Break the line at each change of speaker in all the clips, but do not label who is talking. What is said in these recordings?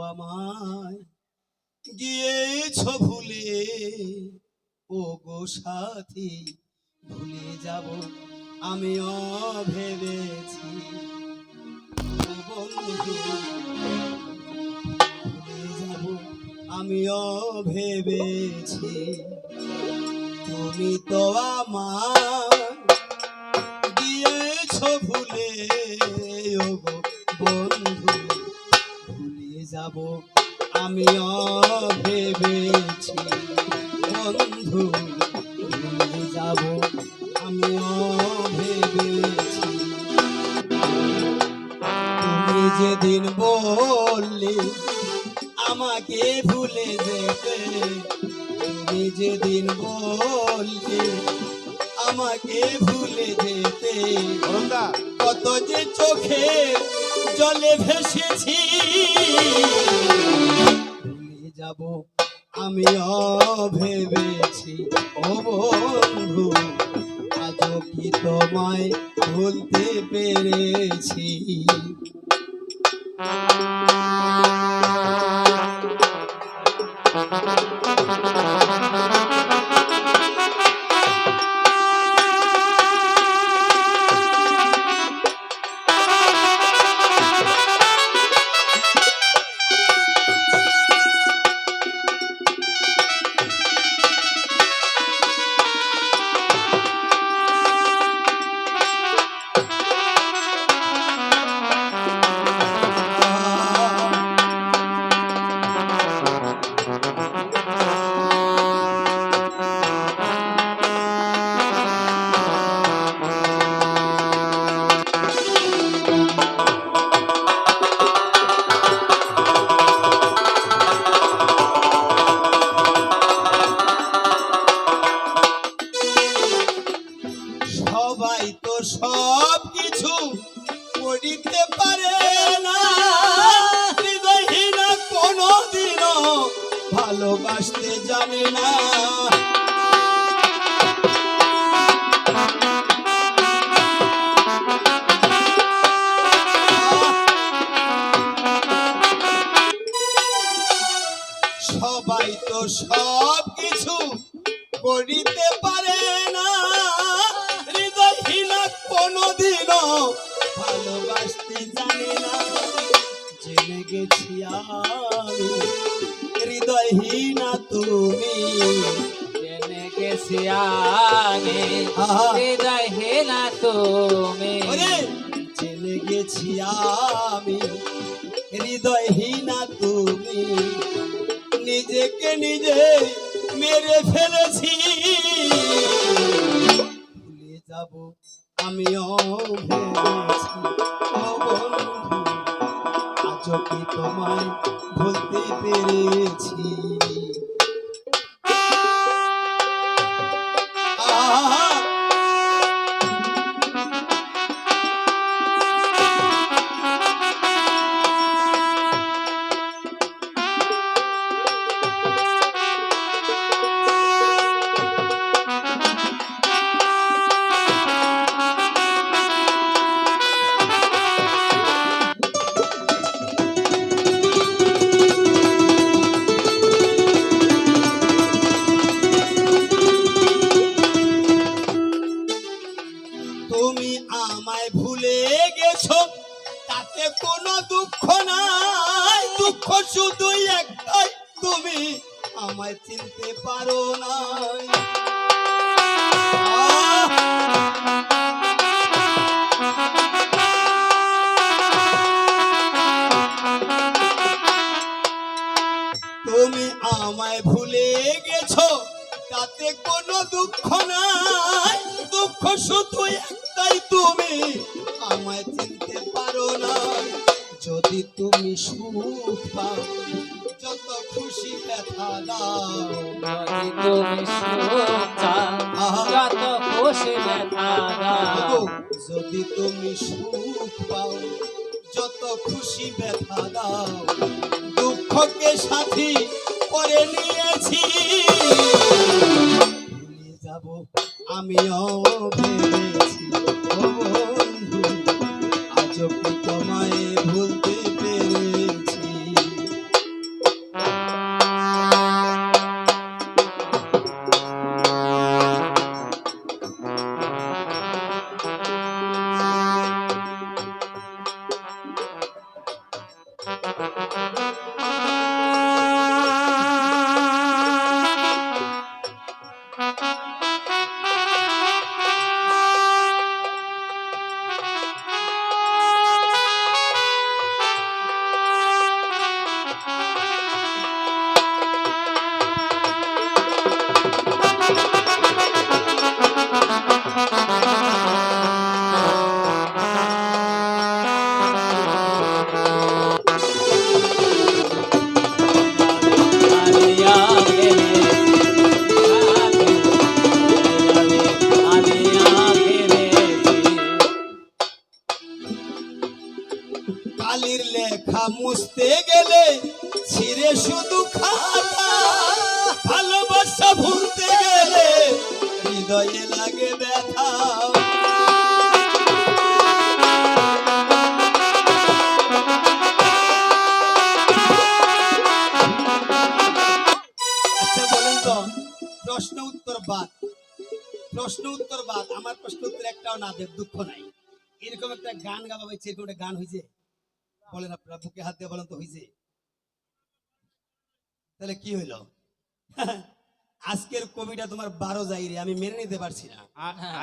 আমায় গিয়েছ ভুলে, ও গো সাথী ভুলে যাব আমিও ভেবেছি, ও বন্ধু ভুলে যাব আমিও ভেবেছি। তুমি তো আমায় গিয়েছ ভুলে, ও গো বন্ধু ভুলে যাব আমিও ভেবেছি, বন্ধু ভুলে যাব আমিও ভেবেছি। তুমি যেদিন বললে আমাকে ভুলে যেতে, তুমি যেদিন বললে আমাকে ভুলে যেতে, কত যে চোখে জলে ভেসেছি, ভুলে যাব আমিও ভেবেছি, ও বন্ধু আজও কি তোমায় ভুলতে পেরেছি। সবাই তো সব কিছু করিতে পারে না, হৃদয়হীনা কোনদিনও ভালোবাসতে জানে না। সবাই তো সব কিছু করিতে পারে না, হৃদয়হীনা কোনদিনও ভালোবাসতে জানে না। জেনে গেছি আমি হৃদয়হীনা তুমি,
জেনে গেছি আমি হৃদয়হীনা তুমি,
জেনে গেছি আমি হৃদয়হীনা তুমি, নিজেকে নিজে মেরে ফেলেছি, ভুলে যাব আমিও ভেবেছি, ও বন্ধু আজও কি তোমায় ভুলতে পেরেছি। তুমি আমায় ভুলে গেছো তাতে কোনো দুঃখ নাই, দুঃখ শুধু একটাই তুমি আমায় চিনতে পারো না। তুমি আমায় ভুলে গেছো তাতে কোনো দুঃখ নাই, দুঃখ শুধু একটাই তুমি আমায় চিনতে পারো না। যদি তুমি সুখ পাও যত খুশি ব্যথা দাও,
যদি তুমি সুখ চাও যত খুশি ব্যথা দাও,
যদি তুমি সুখ পাও যত খুশি ব্যথা দাও, দুঃখকে সাথী করে নিয়েছি, ভুলে যাব আমিও ভেবেছি, ও বন্ধু আজও কি তোমায় ভুলতে পেরেছি।
আলিয়া ভেবেছি আলিয়া ভেবেছি
কালির লেখা মুছতে গেলে ছিঁড়ে শুধু খাতা, ভালোবাসা ভুলতে গেলে হৃদয়ে লাগে ব্যথা। আচ্ছা বলেন তো, প্রশ্ন উত্তর বাদ, প্রশ্ন উত্তর বাদ, আমার প্রশ্ন উত্তর একটাও না দেব, দুঃখ নাই। এরকম একটা গান গাওয়া হয়েছে, এরকম একটা গান হয়েছে, বলেন আপনারা, বুকে হাত দিয়ে বলেন তো হয়েছে? তাহলে কি হইলো? আজকের কবিটা তোমার 12 যাই রে, আমি মেনে নিতে পারছি না।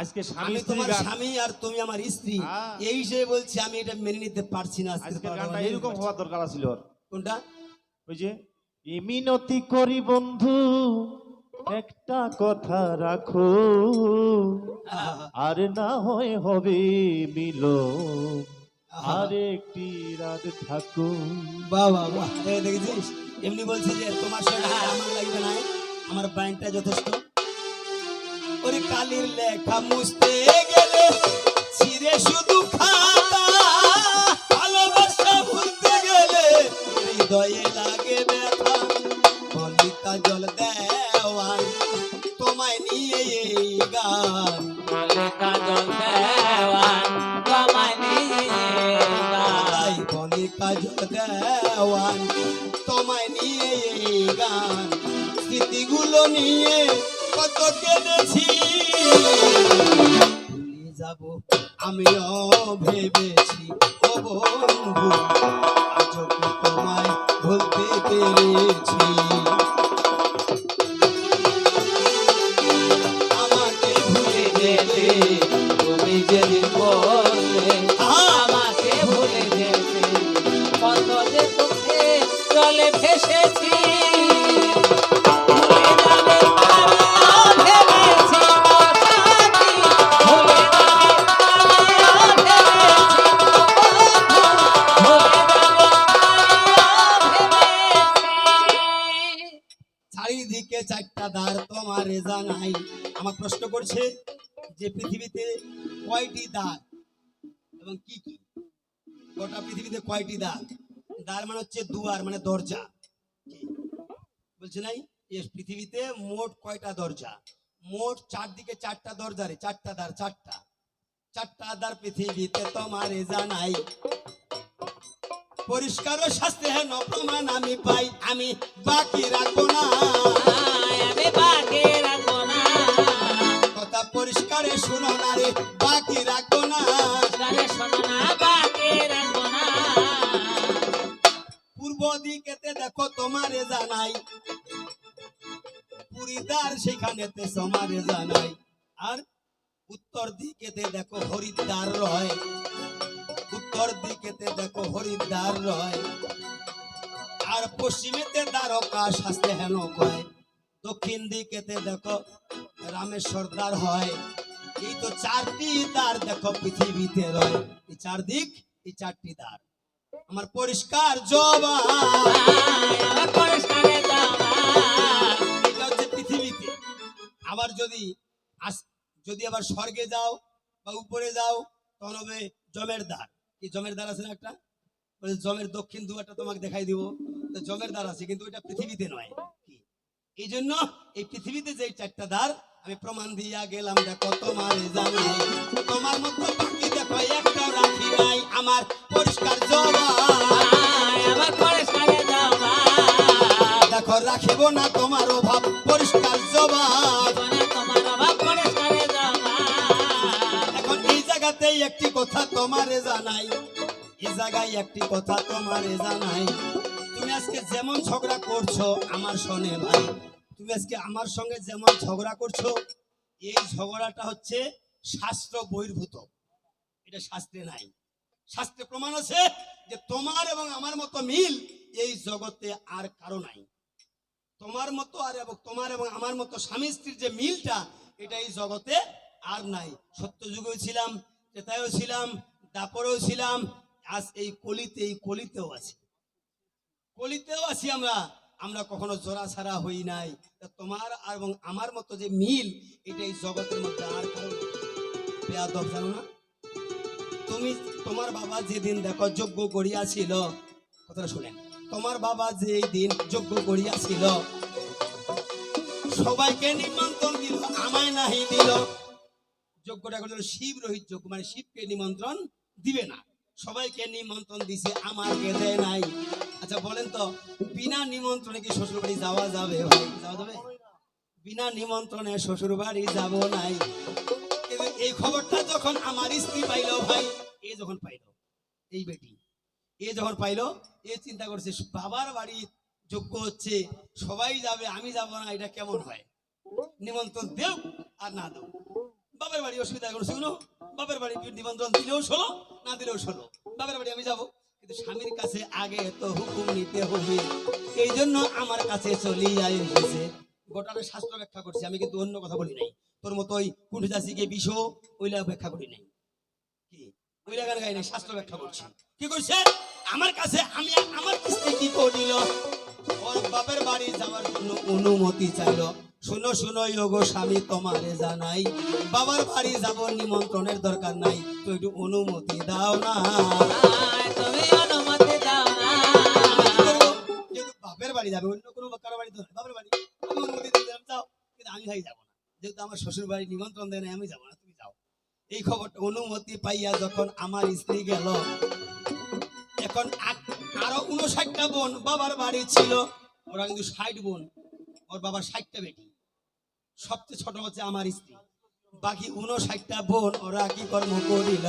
আজকে স্বামী
আমি
স্ত্রী
তোমার
গান,
স্বামী আর তুমি আমার স্ত্রী,
হ্যাঁ।
এই হিসেবে বলছি আমি এটা মেনে নিতে পারছি না। আজকের
আজকের
কবিটা
গানটা
মেনে নিতে
এরকম
পারছি
হওয়ার
না।
দরকার ছিল ওর।
কোনটা?
ওই যে এই মিনতি করি বন্ধু একটা কথা রাখো,
আহা,
আর না হয় হবে মিলো,
আহা।
আর একটি রাত থাকো।
বাহ বাহ বাহ, এই দেখেছিস, এমনি বলছে যে তোমার সঙ্গে আমার লাগবে না, আমার বাইনটা যথেষ্ট। ওরে কালির লেখা মুছতে গেলে ছিঁড়ে শুধু খাতা, ভালোবাসা ভুলতে গেলে হৃদয়ে লাগে ব্যথা। কলিকা জল দেওয়ান তোমায় নিয়ে এই গান,
কাজল দেওয়ান তোমায় নিয়ে গান।
তাই কলিকা জল দেওয়ান তোমায় নিয়ে এই গান। স্মৃতিগুলো নিয়ে কত কেঁদেছি, ভুলে যাব আমিও ভেবেছি ও বন্ধু, আজও কি তোমায় ভুলতে পেরেছি। আমাকে ভুলে যেতে
তুমি যেদিন বললে আমাকে ভুলে যেতে, কত যে চোখে জলে ভেসেছি। ভুলে যাবে আমিও ভেবেছি গো সাথী, ভুলে যাবে আমিও ভেবেছি গো বন্ধু, ভুলে যাবে আমিও ভেবেছি।
চারিদিকে চারটা দ্বার তোমারে জানাই। আমার প্রশ্ন করছে যে পৃথিবীতে কয়টি দ্বার এবং কি কি? গোটা পৃথিবীতে কয়টি দ্বার? দ্বার মানে হচ্ছে দুয়ার, মানে দরজা। কি? বলছে নাই যে পৃথিবীতে মোট কয়টা দরজা? মোট চারদিকে চারটা দরজা রে, চারটা দ্বার, চারটা চারটা দ্বার পৃথিবীতে তোমারে জানাই। পরিষ্কার ও শাস্তি হেন প্রমাণ আমি পাই, আমি বাকি রাখবো না।
আমি বাকি রাখবো না,
কথা পরিষ্কারে শুনো না রে, বাকি রাখবো না।
গানে শোনো না, বাকি রাখবো না।
পূর্ব দিকেতে দেখো তোমারে জানাই, পুরীদার সেখানেতে সমারে জানাই। আর উত্তর দিকেতে দেখো হরিদ্বার রয়, উত্তর দিকেতে দেখো হরিদ্বার রয়। আর পশ্চিমেতে দ্বারকা শাস্তে হেন কয়। দক্ষিণ দিকেতে দেখো রামেশ্বর দ্বার হয়। এই তো চারটি দ্বার দেখো পৃথিবীতে রয়। এই চারদিক, এই চারটি দ্বার আমার পরিষ্কার জবান।
আমার পরিষ্কারে যাওয়া,
এটা হচ্ছে পৃথিবীতে। আবার যদি আবার স্বর্গে যাও বা উপরে যাও, তখন হবে জমের দ্বার। কি জমের দ্বার আছে না একটা? বলে জমের দক্ষিণ দুয়ারটা তোমাকে দেখাই দিব। তো জমের দ্বার আছে, কিন্তু ওইটা পৃথিবীতে নয়। কি এই জন্য এই পৃথিবীতে যে চারটা দ্বার আমি প্রমাণ দিয়া গেলাম, দেখো তোমার জানাই। তোমার মতো বাকি দেখো একটাও রাখি নাই, আমার পরিষ্কার জবান।
আমার পরিষ্কারে যাওয়া,
দেখো রাখিব না তোমার অভাব, পরিষ্কার জবান।
তোমার অভাব পরিষ্কারে যাওয়া।
এখন এই জায়গাতেই একটি কথা তোমারে জানাই, এই জায়গায় একটি কথা তোমারে জানাই। আজকে যেমন ঝগড়া করছো আমার সনে ভাই, তুমি আজকে আমার সঙ্গে যেমন ঝগড়া করছো, এই ঝগড়াটা হচ্ছে শাস্ত্র বহির্ভূত, এটা শাস্ত্রে নাই। শাস্ত্রে প্রমাণ আছে যে তোমার এবং আমার মতো মিল এই জগতে আর কারো নাই। তোমার মতো আর এবং তোমার এবং আমার মতো স্বামী স্ত্রীর যে মিলটা, এটা এই জগতে আর নাই। সত্য যুগেও ছিলাম, ত্রেতায়ও ছিলাম, দাপরেও ছিলাম, আজ এই কলিতেও আছি, কলিতেও আছি আমরা। আমরা কখনো জোড়া ছাড়া হই নাই। তা তোমার এবং আমার মতো যে মিল, এটা এই জগতের মধ্যে আর কারো নাই। বেয়াদব জানো না তুমি? তোমার বাবা যেদিন দেখো যজ্ঞ করিয়াছিল, কথাটা শুনেন, তোমার বাবা যে দিন যজ্ঞ করিয়াছিল, সবাইকে নিমন্ত্রণ দিল, আমায় নাহি দিল। যজ্ঞটা করছিল শিব রোহিত যজ্ঞ, মানে শিবকে নিমন্ত্রণ দিবে না, সবাইকে নিমন্ত্রণ দিছে, আমাকে দেয় নাই। আচ্ছা বলেন তো, বিনা নিমন্ত্রণে কি শ্বশুর বাড়ি যাওয়া যাবে ভাই? যাওয়া যাবে? বিনা নিমন্ত্রণে শ্বশুর বাড়ি যাব নাই। কিন্তু এই খবরটা যখন আমার স্ত্রী পাইলো ভাই, এ যখন পাইলো, এই বেটি এ যখন পাইলো, এ চিন্তা করছে বাবার বাড়ি যোগ্য হচ্ছে, সবাই যাবে, আমি যাব না, এটা কেমন হয়? নিমন্ত্রণ দেও আর না দেও, বাবার বাড়ি অসুবিধা করছে কোনো, বাবার বাড়ি নিমন্ত্রণ দিলেও ষোলো, না দিলেও ষোলো, বাবার বাড়ি আমি যাব। কিন্তু স্বামীর কাছে আগে তো হুকুম নিতে হবে, এই জন্য আমার কাছে চলিয়া এসেছে। গোটাটা শাস্ত্র ব্যাখ্যা করছি আমি, কিন্তু অন্য কথা বলি নাই। তোর মতো ওই কুণ্ঠিদাসীকে বিষ ওইলা ব্যাখ্যা করি নাই, কি ওইলা গান গাই নাই, শাস্ত্র ব্যাখ্যা করছি। কি করছে আমার কাছে? আমি আমার স্ত্রী কি করিল, ওর বাপের বাড়ি যাওয়ার জন্য অনুমতি চাইলো। শুনো শুনো গো স্বামী, তোমারে জানাই, বাবার বাড়ি যাব নিমন্ত্রণের দরকার নাই, তো একটু অনুমতি দাও না।
তুমি অনুমতি দাও না।
যেহেতু বাপের বাড়ি যাবে, অন্য কোনো কারো বাড়ি তো নয়, বাপের বাড়ি, আমি অনুমতি দিলাম, যাও। কিন্তু আমি ভাই যাবো না, যেহেতু আমার শ্বশুর বাড়ি নিমন্ত্রণ দেয় না, আমি যাবো না, তুমি যাও। এই খবরটা অনুমতি পাইয়া যখন আমার স্ত্রী গেল, এখন আরো 59টা বোন বাবার বাড়ি ছিল, ওরা কিন্তু 60 বোন, ওর বাবার 60টা বেটি, সবচেয়ে ছোট হচ্ছে আমার স্ত্রী, বাকি 59টা বোন ওরা কি কর্ম করিল?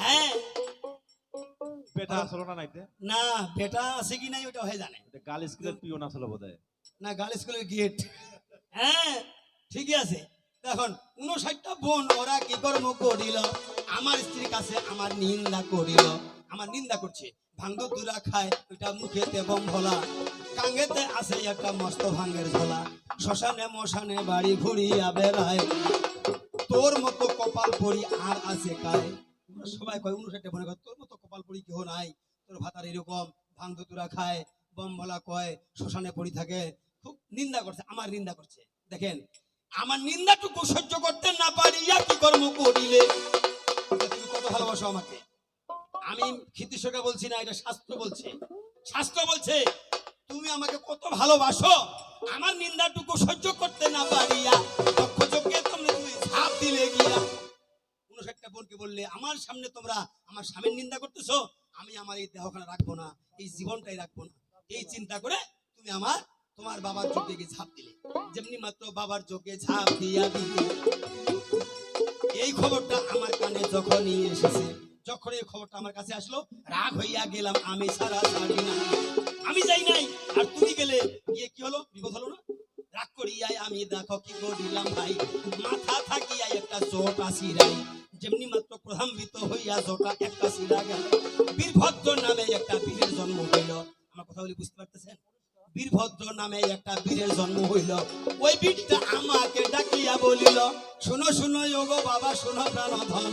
হ্যাঁ,
বেটা আসলো না নাইতে,
না বেটা আছে কি নাই ওটা হয়ে জানে
গার্ল স্কুলের পিওন আসলো বোধহয়,
না, গার্লস স্কুলের গেট। হ্যাঁ ঠিকই আছে। এখন 59টা বোন ওরা কি কর্ম করিল? আমার স্ত্রীর কাছে আমার নিন্দা করিল, আমার নিন্দা করছে। ভাঙ্গ দুরা খায়, ওইটা মুখেতে বম ভোলা, কাঙ্গেতে আছে একটা মস্ত ভাঙ্গের ঝোলা, শ্মশানে মশানে বাড়ি ঘুরিয়া বেড়ায়, তোর মতো কপাল পরি আর আছে কায়। সবাই কয় 59টা বোনে কয়, তোর মতো কপাল পরি কেউ নাই, তোর ভাতার এরকম ভাঙ্গ দুরা খায়, বম ভোলা কয়, শ্মশানে পড়ি থাকে। খুব নিন্দা করছে, আমার নিন্দা করছে। দেখেন, আমার নিন্দাটুকু সহ্য করতে না পারিয়া কি কর্ম করিলে? তুমি কত ভালোবাসো আমাকে, আমি ক্ষিতিশোকা বলছি না, এটা শাস্ত্র বলছে। শাস্ত্র বলছে তুমি আমাকে কত ভালোবাসো, আমার নিন্দাটুকু সহ্য করতে না পারিয়া দক্ষ যজ্ঞে তুমি ঝাঁপ দিলে গিয়া। 59টা বোনকে বললে, আমার সামনে তোমরা আমার স্বামীর নিন্দা করতেছো, আমি আমার এই দেহখানা রাখবো না, এই জীবনটাই রাখবো না। এই চিন্তা করে তুমি তোমার বাবার যজ্ঞে গিয়ে ঝাঁপ দিলে, যেমনি মাত্র বাবার যজ্ঞে ঝাঁপ দিয়া দিলে। এই খবরটা আমার কানে যখনই এসেছে, যখন এই খবরটা আমার কাছে আসলো, রাগ হইয়া গেলাম, আমি সারা ছাড়ি না, আমি যাই নাই। আর তুমি গেলে, গিয়ে কি হলো? বিপদ হলো না? রাগ করিয়াই আমি দেখো কি করিলাম ভাই, মাথা থাকিয়া একটা জোট আসিরাই, যেমনি মাত্র প্রধানবিত হইয়া জোটা একটা সিরা গেল, বীরভদ্র নামে একটা বীরের জন্ম হইল। আমার কথা বলি বুঝতে পারতেছেন? বীরভদ্র নামে একটা বীরের জন্ম হইল। ওই বীরটা আমাকে ডাকিয়া বলিল, শুনো শুনো গো বাবা, শুনো প্রাণধন,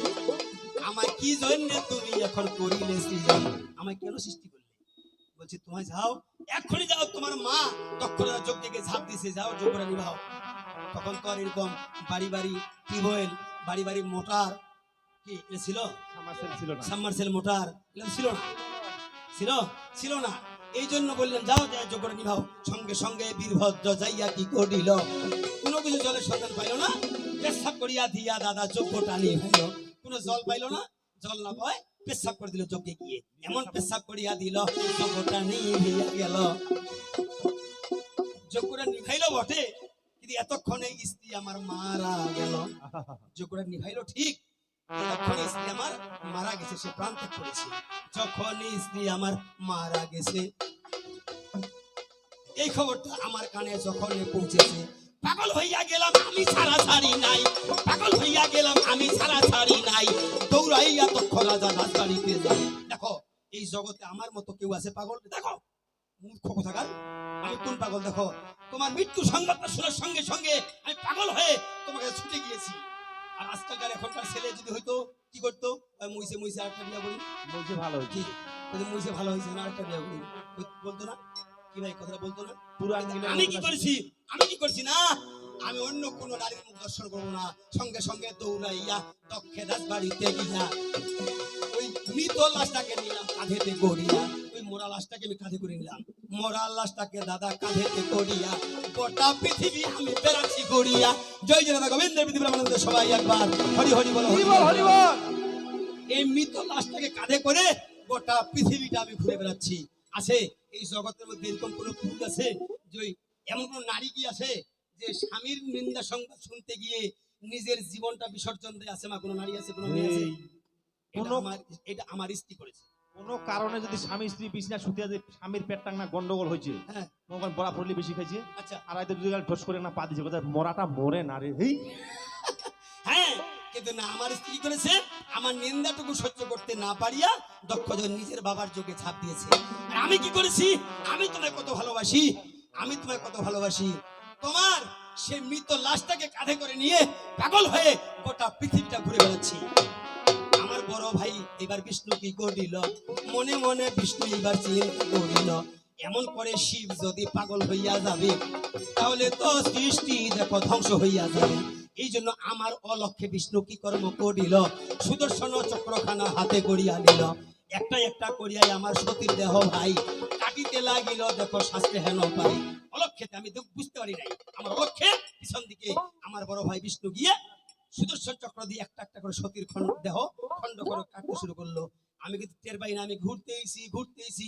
আমায় কি জন্য তুমি এখন করিলে সৃজন? আমায় কেন সৃষ্টি করলে? বলছি তোমায় যাও, এখনই যাও, তোমার মা তক্ষণা যজ্ঞে ঝাঁপ দিছে, যাও যজ্ঞটা নিভাও। তখন তো আর এরকম বাড়ি বাড়ি টিউবওয়েল, বাড়ি বাড়ি মোটর, কি এটা ছিল?
ছিল না,
সাবমার্সেল মোটর এটা ছিল না, ছিল না। এই জন্য বললেন যাও, যাই যজ্ঞটা নিভাও। সঙ্গে সঙ্গে বীরভদ্র যাইয়া কি করিল? কোনো কিছু জলের সন্ধান পাইল না, পেশাব করিয়া দিয়া দাদা যজ্ঞটা নিভাইল। কোনো জল পাইল না, জল না পায় পেশাব করে দিল যজ্ঞে গিয়ে, এমন পেশাব করিয়া দিল, যজ্ঞটা নিভিয়া গেল। যজ্ঞটা নিভাইল বটে, কিন্তু এতক্ষণে স্ত্রী আমার মারা গেল। যজ্ঞটা নিভাইল ঠিক, এতক্ষণে স্ত্রী আমার মারা গেছে, সে প্রাণ ত্যাগ করেছে। যখন স্ত্রী আমার মারা গেছে, এই খবরটা আমার কানে যখন পৌঁছেছে, পাগল হইয়া গেলাম আমি ছাড়া ছাড়ি নাই, পাগল হইয়া গেলাম আমি ছাড়া ছাড়ি নাই, দৌড়াইয়া দক্ষ রাজা রাজবাড়িতে যাই। দেখো এই জগতে আমার মতো কেউ আছে পাগল? দেখো মূর্খ কোথাকার, আমি কোন পাগল? দেখো তোমার মৃত্যু সংবাদটা শোনার সঙ্গে সঙ্গে আমি পাগল হয়ে তোমাকে ছুটে গিয়েছি। আর আজকালকার এখনকার ছেলে যদি হয়তো কি করতো, মুইসে মুইসে আরেকটা বিয়া করি,
বলছে ভালো হয়েছে।
কি মুইসে ভালো হয়েছে না আরেকটা বিয়া করি, বলতো না? কি ভাই কথাটা বলতো না?
পুরান মিলে
আমি কি করেছি? আমি কি করছি না? আমি অন্য কোন নারীর মুখ দর্শন করবো না, সঙ্গে সঙ্গে দৌড়াইয়া দক্ষে রাজবাড়িতে গিয়া ওই মৃত লাশটাকে নিলাম কাঁধেতে করিয়া, ওই মোরা লাশটাকে আমি কাঁধে করে নিলাম, মোরা লাশটাকে দাদা কাঁধেতে করিয়া গোটা পৃথিবী আমি বেড়াচ্ছি গড়িয়া। জয় জয় দাদা গোবিন্দের পৃথিবীর আনন্দ সবাই একবার হরি হরি বলো, হরি বল, হরি বল। এই মৃত লাশটাকে কাঁধে করে গোটা পৃথিবীটা আমি ঘুরে বেড়াচ্ছি। আছে এই জগতের মধ্যে এরকম কোন পুরুষ আছে যে এমন কোন নারী কি আছে যে স্বামীর নিন্দা সংবাদ শুনতে গিয়ে নিজের জীবনটা বিসর্জন দেয়? আছে মা? কোন নারী আছে? কোন মেয়ে আছে? এটা আমার স্ত্রী করেছে।
কোনো কারণে যদি স্বামী স্ত্রী বিছনা শুতে যে স্বামীর পেট টাংনা গন্ডগোল হয়েছে,
হ্যাঁ
মনে বড়া পড়লি বেশি খাইছে,
আচ্ছা
আর হয়তো দুই গাল ঠোস করে না পা দিছে, কোথায় মরাটা মরে না রে। হেই
হ্যাঁ, কিন্তু না, আমার স্ত্রী করেছে আমার নিন্দাটুকু সহ্য করতে না পারিয়া দক্ষ যখন নিজের বাবার যোগে ছাপ দিয়েছে। আর আমি কি করেছি? আমি তোমায় কত ভালোবাসি, আমি তোমায় কত ভালোবাসি, তোমার সে মৃত লাশটাকে কাঁধে করে নিয়ে পাগল হয়ে গোটা পৃথিবীটা ঘুরে বেড়াচ্ছি। আমার বড় ভাই এবার বিষ্ণু কি করিল, মনে মনে বিষ্ণু এবার চিন্তা করিল, এমন করে শিব যদি পাগল হইয়া যাবে তাহলে তো সৃষ্টি দেখো ধ্বংস হইয়া যাবে। এই জন্য আমার অলক্ষে বিষ্ণু কি কর্ম করিল, সুদর্শন চক্রখানা হাতে করিয়া নিল, একটা একটা করিয়াই আমার সতীর দেহ ভাই কাটিতে লাগিল, দেখো শাস্ত্রে হেন পাই। অলক্ষেতে আমি বুঝতে পারি নাই, আমার অলক্ষে পিছন দিকে আমার বড় ভাই বিষ্ণু গিয়ে সুদর্শন চক্র দিয়ে একটা একটা করে সতীর দেহ খণ্ড করে কাটতে শুরু করলো। আমি কিন্তু টের পাই না, আমি ঘুরতেইছি ঘুরতেইছি,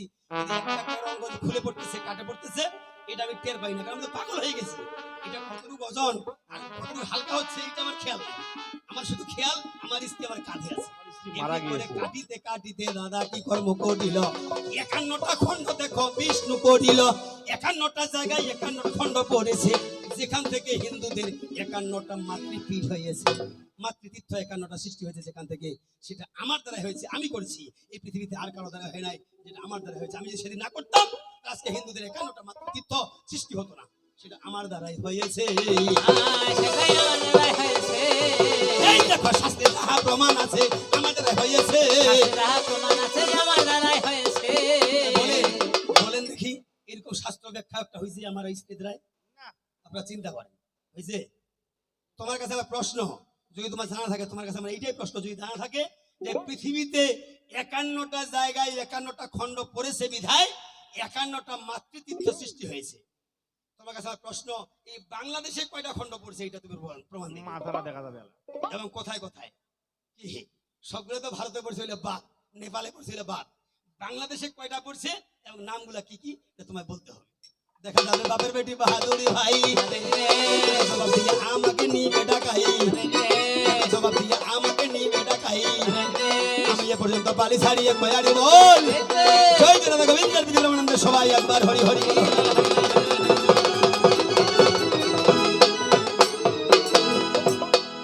একটা একটা অঙ্গ খুলে পড়তেছে কাটে পড়তেছে, এটা আমি টের পাই না, কারণ আমি তো পাগল হয়ে গেছি। এটা কতটুকু ওজন আর কতটুকু হালকা হচ্ছে এটা আমার খেয়াল নাই। আমার শুধু খেয়াল আমার স্ত্রী আমার কাঁধে আছে।
মারা
এমনি করে
গিয়েছে।
কাটিতে কাটিতে দাদা কি কর্ম করিল, 51টা খণ্ড দেখো বিষ্ণু করিল, 51টা জায়গায় 51 খণ্ড পড়েছে, যেখান থেকে হিন্দুদের 51টা মাতৃপীঠ হয়েছে, মাতৃতীর্থ 51টা সৃষ্টি হয়েছে যেখান থেকে, সেটা আমার দ্বারা হয়েছে, আমি করেছি। এই পৃথিবীতে আর কারো দ্বারা হয় নাই, যেটা আমার দ্বারা হয়েছে। আমি যদি সেদিন না করতাম আজকে হিন্দুদের 51টা মাতৃতীর্থ সৃষ্টি হতো না, সেটা আমার দ্বারাই হয়েছে।
সেটাই আমার দ্বারাই হয়েছে,
এই দেখো শাস্ত্রে যাহা প্রমাণ আছে আমার দ্বারা হয়েছে।
যাহা প্রমাণ আছে যে আমার দ্বারাই হয়েছে।
বলেন বলেন দেখি, এরকম শাস্ত্র ব্যাখ্যা একটা হয়েছে আমার স্ত্রীর দ্বারাই? আপনারা চিন্তা করেন হয়েছে? তোমার কাছে আমার প্রশ্ন, যদি তোমার জানা থাকে, তোমার কাছে আমার এইটাই প্রশ্ন, যদি জানা থাকে যে পৃথিবীতে 51টা জায়গায় 51টা খণ্ড পড়েছে বিধায় 51টা মাতৃতীর্থ সৃষ্টি হয়েছে, তোমার কাছে আমার প্রশ্ন, এই বাংলাদেশে কয়টা খণ্ড পড়ছে এটা তুমি প্রমাণ দিবে?
মাথাটা দেখা যাবে না।
এবং কোথায় কোথায় কি? সবগুলো তো ভারতে পড়ছে হইলে বাদ, নেপালে পড়ছে হইলে বাদ, বাংলাদেশে কয়টা পড়ছে এবং নামগুলা কি কি এটা তোমায় বলতে হবে। দেখা যাবে বাপের বেটি বাহাদুরি ভাই জবাব দিয়ে আমাকে নিবে ডাকাই, জবাব দিয়ে আমাকে নিবে ডাকাই, আমি এ পর্যন্ত বালি ছাড়িয়ে কয়ারি বল। জয় জয় গোবিন্দের বিজয় সবাই একবার হরি হরি বল।